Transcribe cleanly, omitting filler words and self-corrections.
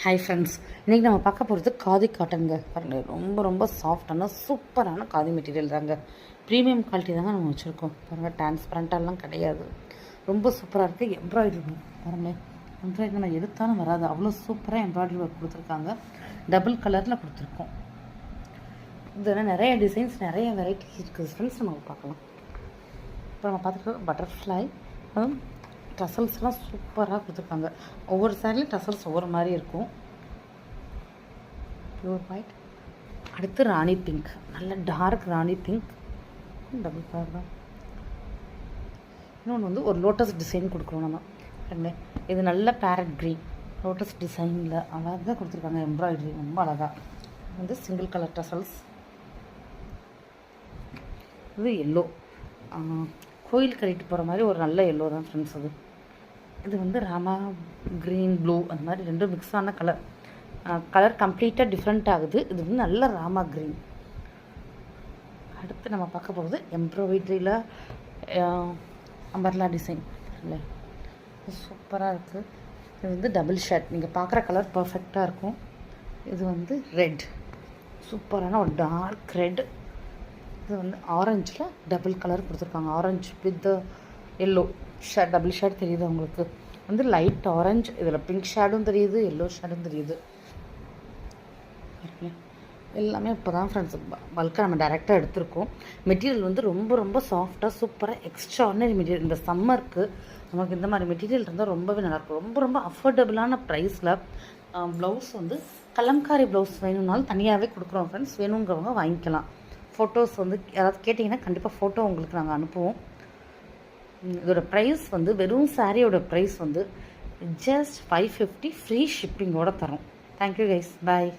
Hi friends, இன்றைக்கி நம்ம பார்க்க போகிறது காதி காட்டனுங்க. பாருங்கள், ரொம்ப ரொம்ப சாஃப்டான சூப்பரான காதி மெட்டீரியல் தாங்க. ப்ரீமியம் குவாலிட்டி தாங்க நம்ம வச்சுருக்கோம். பாருங்கள், டிரான்ஸ்பரண்ட்டாலாம் கிடையாது. ரொம்ப சூப்பராக இருக்குது. எம்ப்ராய்டரி பாருங்கள், எம்ப்ராய்டரி நம்ம எடுத்தாலும் வராது, அவ்வளோ சூப்பராக எம்ப்ராய்டரி ஒர்க் கொடுத்துருக்காங்க. டபுள் கலரில் கொடுத்துருக்கோம். இதில் நிறைய டிசைன்ஸ், நிறைய வெரைட்டிஸ் இருக்குது ஃப்ரெண்ட்ஸ். நம்ம பார்க்கலாம். இப்போ நம்ம பார்த்துட்டு பட்டர்ஃப்ளை டசல்ஸ்லாம் சூப்பராக கொடுத்துருக்காங்க. ஒவ்வொரு சாரிலையும் டசல்ஸ் ஒவ்வொரு மாதிரி இருக்கும். Pure white. அடுத்து ராணி பிங்க், நல்ல டார்க் ராணி பிங்க், டபுள் கலர் தான். இன்னொன்று வந்து ஒரு லோட்டஸ் டிசைன் கொடுக்குறோம் நம்ம. ரெண்டு இது நல்ல பேரட் க்ரீன் லோட்டஸ் டிசைனில் அழகாக கொடுத்துருக்காங்க. எம்ப்ராய்டரி ரொம்ப அழகாக வந்து சிங்கிள் கலர் டசல்ஸ். இது எல்லோ, கோயில் கட்டிட்டு போகிற மாதிரி ஒரு நல்ல எல்லோ தான் ஃப்ரெண்ட்ஸ். இது வந்து ராமா க்ரீன் ப்ளூ அந்த மாதிரி ரெண்டும் மிக்ஸ் ஆன கலர் கம்ப்ளீட்டாக டிஃப்ரெண்ட் ஆகுது. இது வந்து நல்ல ராமா க்ரீன். அடுத்து நம்ம பார்க்க போகிறது எம்ப்ராய்டரியில் அம்பர்லா டிசைன் இல்லை, சூப்பராக இருக்குது. இது வந்து டபுள் ஷேட், நீங்கள் பார்க்குற கலர் பர்ஃபெக்டாக இருக்கும். இது வந்து ரெட், சூப்பரான ஒரு டார்க் ரெட். இது வந்து ஆரஞ்சில் டபுள் கலர் கொடுத்துருக்காங்க. Orange with yellow shade, double shade தெரியுது உங்களுக்கு. வந்து லைட் ஆரஞ்சு, இதில் பிங்க் ஷேடும் தெரியுது, எல்லோ ஷேடும் தெரியுது. எல்லாமே இப்போ தான் ஃப்ரெண்ட்ஸ் பல்காக நம்ம டைரெக்டாக எடுத்திருக்கோம். மெட்டீரியல் வந்து ரொம்ப ரொம்ப சாஃப்டாக சூப்பராக எக்ஸ்ட்ரானரி மெட்டீரியல். இந்த சம்மருக்கு நமக்கு இந்த மாதிரி மெட்டீரியல் இருந்தால் ரொம்பவே நல்லாயிருக்கும். ரொம்ப ரொம்ப அஃபோர்டபுளான ப்ரைஸில் ப்ளவுஸ் வந்து கலம்காரி ப்ளவுஸ் வேணும்னாலும் தனியாகவே கொடுக்குறோம் ஃப்ரெண்ட்ஸ். வேணுங்கிறவங்க வாங்கிக்கலாம். ஃபோட்டோஸ் வந்து யாராவது கேட்டிங்கன்னா கண்டிப்பாக ஃபோட்டோ உங்களுக்கு நாங்கள் அனுப்புவோம். இதோட ப்ரைஸ் வந்து வெறும் சாரியோட ப்ரைஸ் வந்து ஜஸ்ட் 550 ஃப்ரீ ஷிப்பிங்கோடு தரோம். தேங்க்யூ கைஸ், பாய்.